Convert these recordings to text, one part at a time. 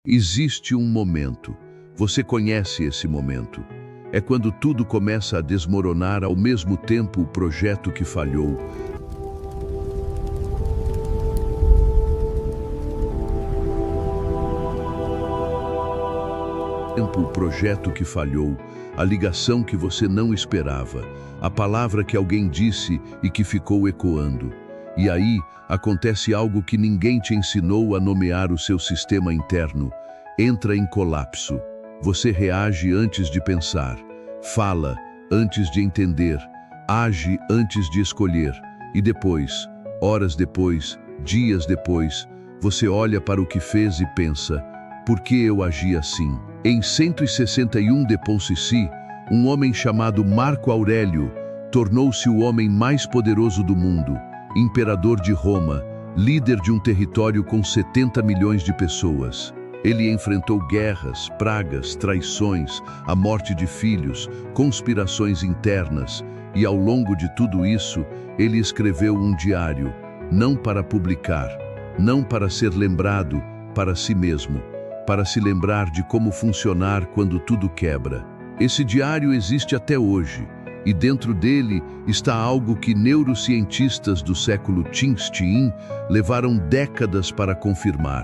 Existe um momento. Você conhece esse momento. É quando tudo começa a desmoronar ao mesmo tempo o projeto que falhou. O projeto que falhou, a ligação que você não esperava, a palavra que alguém disse e que ficou ecoando. E aí acontece algo que ninguém te ensinou a nomear o seu sistema interno. Entra em colapso. Você reage antes de pensar, fala antes de entender, age antes de escolher. E depois, horas depois, dias depois, você olha para o que fez e pensa: por que eu agi assim? Em 161 d.C., um homem chamado Marco Aurélio tornou-se o homem mais poderoso do mundo, imperador de Roma, líder de um território com 70 milhões de pessoas. Ele enfrentou guerras, pragas, traições, a morte de filhos, conspirações internas, e ao longo de tudo isso, ele escreveu um diário, não para publicar, não para ser lembrado, para si mesmo, para se lembrar de como funcionar quando tudo quebra. Esse diário existe até hoje, e dentro dele está algo que neurocientistas do século Ching levaram décadas para confirmar: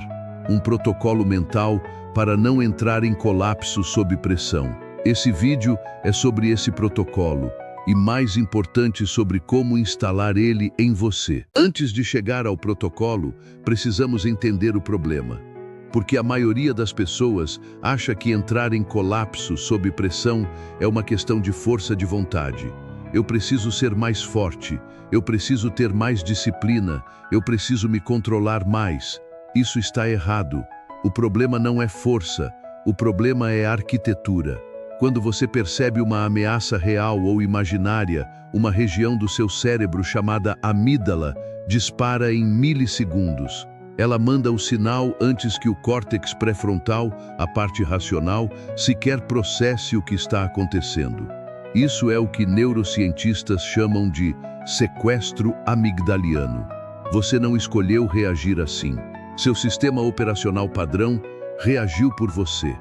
um protocolo mental para não entrar em colapso sob pressão. Esse vídeo é sobre esse protocolo e, mais importante, sobre como instalar ele em você. Antes de chegar ao protocolo, precisamos entender o problema. Porque a maioria das pessoas acha que entrar em colapso sob pressão é uma questão de força de vontade. Eu preciso ser mais forte, eu preciso ter mais disciplina, eu preciso me controlar mais. Isso está errado. O problema não é força, o problema é arquitetura. Quando você percebe uma ameaça real ou imaginária, uma região do seu cérebro chamada amígdala dispara em milissegundos. Ela manda o sinal antes que o córtex pré-frontal, a parte racional, sequer processe o que está acontecendo. Isso é o que neurocientistas chamam de sequestro amigdaliano. Você não escolheu reagir assim. Seu sistema operacional padrão reagiu por você.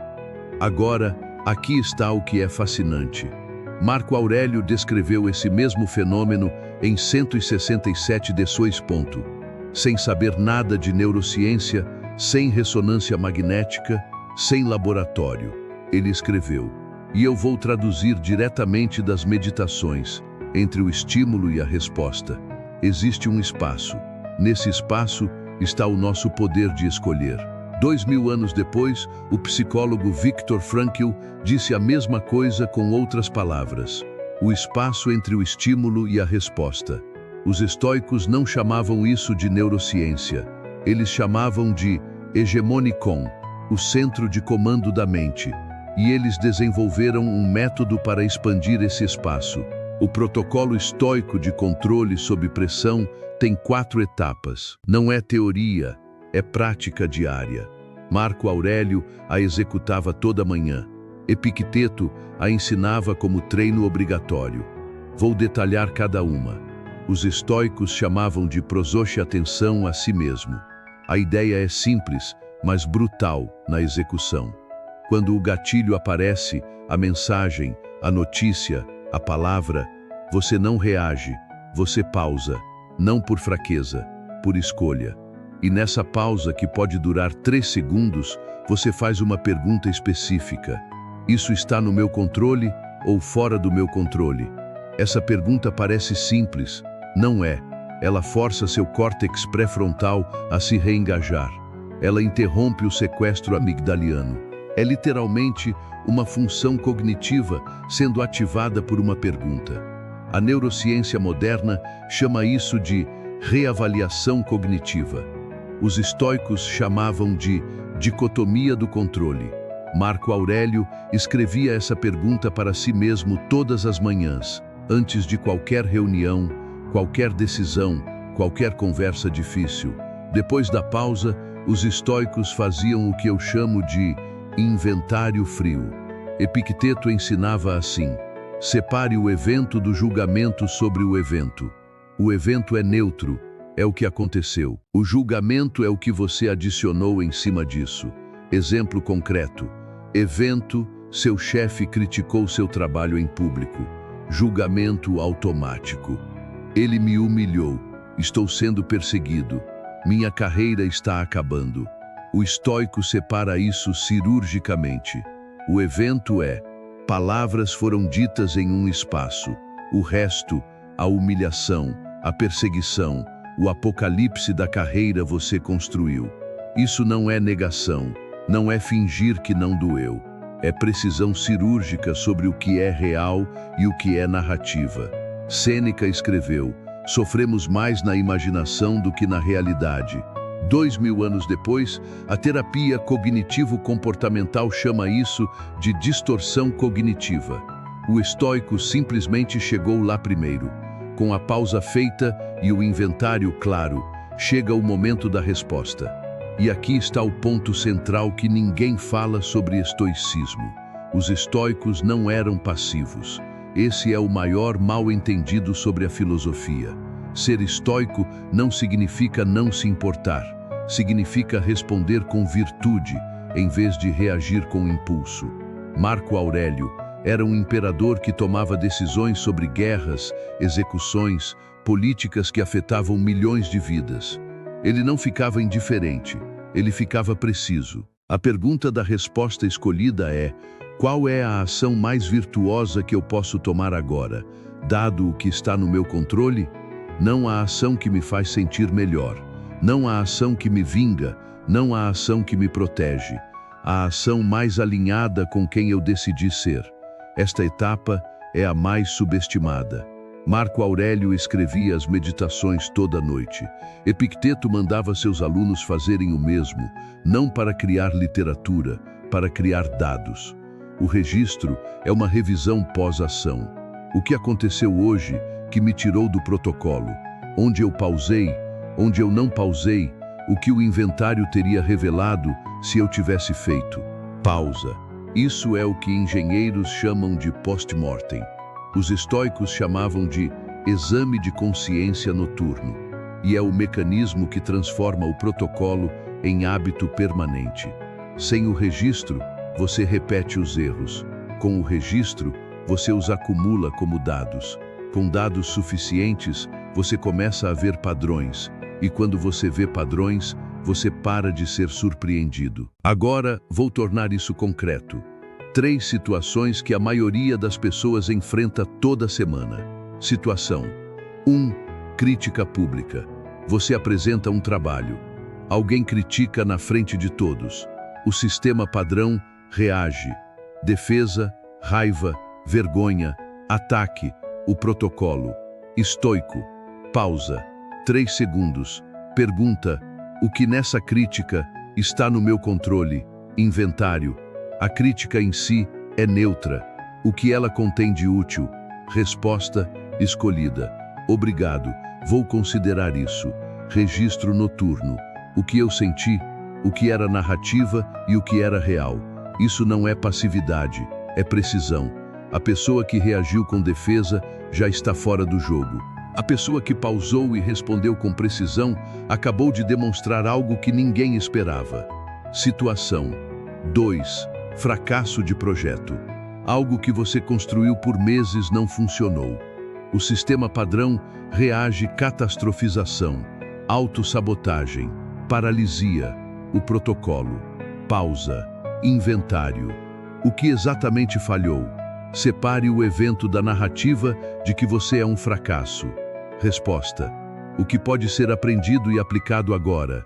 Agora, aqui está o que é fascinante. Marco Aurélio descreveu esse mesmo fenômeno em 167 d.C., sem saber nada de neurociência, sem ressonância magnética, sem laboratório. Ele escreveu, e eu vou traduzir diretamente das meditações, entre o estímulo e a resposta. Existe um espaço. Nesse espaço está o nosso poder de escolher. 2000 anos depois, o psicólogo Viktor Frankl disse a mesma coisa com outras palavras. O espaço entre o estímulo e a resposta. Os estoicos não chamavam isso de neurociência. Eles chamavam de hegemonikon, o centro de comando da mente. E eles desenvolveram um método para expandir esse espaço. O protocolo estoico de controle sob pressão tem 4 etapas. Não é teoria, é prática diária. Marco Aurélio a executava toda manhã. Epicteto a ensinava como treino obrigatório. Vou detalhar cada uma. Os estoicos chamavam de prosoche atenção a si mesmo. A ideia é simples, mas brutal na execução. Quando o gatilho aparece, a mensagem, a notícia, a palavra, você não reage, você pausa, não por fraqueza, por escolha. E nessa pausa, que pode durar 3 segundos, você faz uma pergunta específica. Isso está no meu controle ou fora do meu controle? Essa pergunta parece simples. Não é. Ela força seu córtex pré-frontal a se reengajar. Ela interrompe o sequestro amigdaliano. É literalmente uma função cognitiva sendo ativada por uma pergunta. A neurociência moderna chama isso de reavaliação cognitiva. Os estoicos chamavam de dicotomia do controle. Marco Aurélio escrevia essa pergunta para si mesmo todas as manhãs, antes de qualquer reunião, qualquer decisão, qualquer conversa difícil. Depois da pausa, os estoicos faziam o que eu chamo de inventário frio. Epicteto ensinava assim: separe o evento do julgamento sobre o evento. O evento é neutro, é o que aconteceu. O julgamento é o que você adicionou em cima disso. Exemplo concreto. Evento, seu chefe criticou seu trabalho em público. Julgamento automático. Ele me humilhou. Estou sendo perseguido. Minha carreira está acabando. O estoico separa isso cirurgicamente. O evento é: palavras foram ditas em um espaço. O resto, a humilhação, a perseguição, o apocalipse da carreira você construiu. Isso não é negação, não é fingir que não doeu. É precisão cirúrgica sobre o que é real e o que é narrativa. Sêneca escreveu: sofremos mais na imaginação do que na realidade. 2000 anos depois, a terapia cognitivo-comportamental chama isso de distorção cognitiva. O estoico simplesmente chegou lá primeiro. Com a pausa feita e o inventário claro, chega o momento da resposta. E aqui está o ponto central que ninguém fala sobre estoicismo. Os estoicos não eram passivos. Esse é o maior mal-entendido sobre a filosofia. Ser estoico não significa não se importar. Significa responder com virtude, em vez de reagir com impulso. Marco Aurélio era um imperador que tomava decisões sobre guerras, execuções, políticas que afetavam milhões de vidas. Ele não ficava indiferente, ele ficava preciso. A pergunta da resposta escolhida é: qual é a ação mais virtuosa que eu posso tomar agora, dado o que está no meu controle? Não a ação que me faz sentir melhor, não a ação que me vinga, não a ação que me protege, a ação mais alinhada com quem eu decidi ser. Esta etapa é a mais subestimada. Marco Aurélio escrevia as meditações toda noite. Epicteto mandava seus alunos fazerem o mesmo, não para criar literatura, para criar dados. O registro é uma revisão pós-ação. O que aconteceu hoje que me tirou do protocolo? Onde eu pausei? Onde eu não pausei? O que o inventário teria revelado se eu tivesse feito? Pausa. Isso é o que engenheiros chamam de post-mortem. Os estoicos chamavam de exame de consciência noturno. E é o mecanismo que transforma o protocolo em hábito permanente. Sem o registro, você repete os erros. Com o registro, você os acumula como dados. Com dados suficientes, você começa a ver padrões. E quando você vê padrões, você para de ser surpreendido. Agora, vou tornar isso concreto. 3 situações que a maioria das pessoas enfrenta toda semana. Situação 1. Crítica pública. Você apresenta um trabalho. Alguém critica na frente de todos. O sistema padrão reage. Defesa, raiva, vergonha, ataque. O protocolo. Estoico. Pausa. 3 segundos. Pergunta: o que nessa crítica está no meu controle? Inventário. A crítica em si é neutra. O que ela contém de útil? Resposta escolhida. Obrigado, vou considerar isso. Registro noturno. O que eu senti, o que era narrativa e o que era real. Isso não é passividade, é precisão. A pessoa que reagiu com defesa já está fora do jogo. A pessoa que pausou e respondeu com precisão acabou de demonstrar algo que ninguém esperava. Situação 2. Fracasso de projeto. Algo que você construiu por meses não funcionou. O sistema padrão reage catastrofização, autossabotagem, paralisia, o protocolo, pausa, inventário. O que exatamente falhou? Separe o evento da narrativa de que você é um fracasso. Resposta: o que pode ser aprendido e aplicado agora?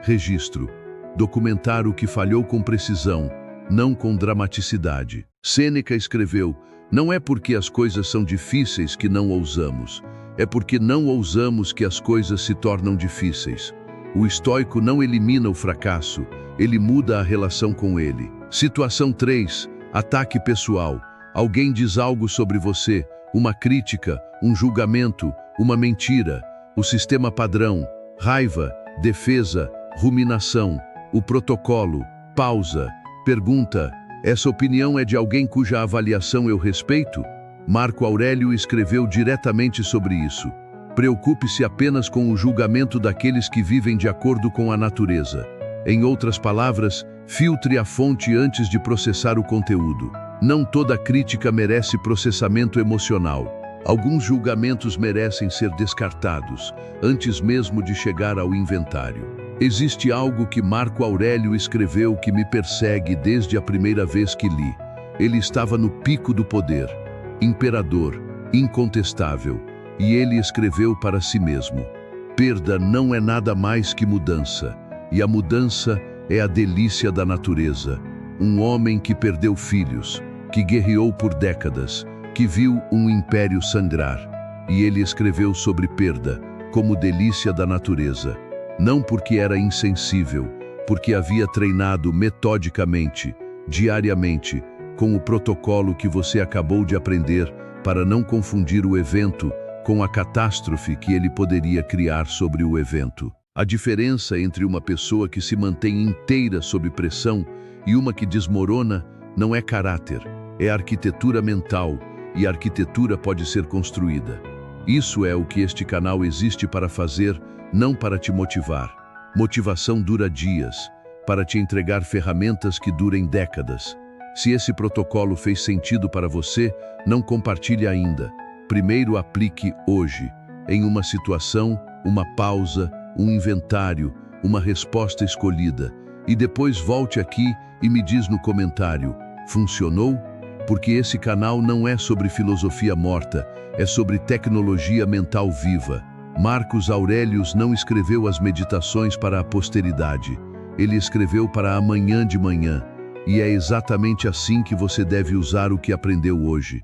Registro: documentar o que falhou com precisão, não com dramaticidade. Sêneca escreveu: não é porque as coisas são difíceis que não ousamos, é porque não ousamos que as coisas se tornam difíceis. O estoico não elimina o fracasso, ele muda a relação com ele. Situação 3. Ataque pessoal. Alguém diz algo sobre você, uma crítica, um julgamento, uma mentira. O sistema padrão, raiva, defesa, ruminação. O protocolo, pausa. Pergunta: essa opinião é de alguém cuja avaliação eu respeito? Marco Aurélio escreveu diretamente sobre isso. Preocupe-se apenas com o julgamento daqueles que vivem de acordo com a natureza. Em outras palavras, filtre a fonte antes de processar o conteúdo. Não toda crítica merece processamento emocional. Alguns julgamentos merecem ser descartados, antes mesmo de chegar ao inventário. Existe algo que Marco Aurélio escreveu que me persegue desde a primeira vez que li. Ele estava no pico do poder, imperador, incontestável, e ele escreveu para si mesmo: perda não é nada mais que mudança, e a mudança é a delícia da natureza. Um homem que perdeu filhos, que guerreou por décadas, que viu um império sangrar. E ele escreveu sobre perda, como delícia da natureza. Não porque era insensível, porque havia treinado metodicamente, diariamente, com o protocolo que você acabou de aprender para não confundir o evento com a catástrofe que ele poderia criar sobre o evento. A diferença entre uma pessoa que se mantém inteira sob pressão e uma que desmorona não é caráter, é arquitetura mental, e a arquitetura pode ser construída. Isso é o que este canal existe para fazer, não para te motivar. Motivação dura dias, para te entregar ferramentas que durem décadas. Se esse protocolo fez sentido para você, não compartilhe ainda. Primeiro aplique hoje, em uma situação, uma pausa, um inventário, uma resposta escolhida. E depois volte aqui e me diz no comentário: funcionou? Porque esse canal não é sobre filosofia morta, é sobre tecnologia mental viva. Marcos Aurelius não escreveu as meditações para a posteridade. Ele escreveu para amanhã de manhã. E é exatamente assim que você deve usar o que aprendeu hoje.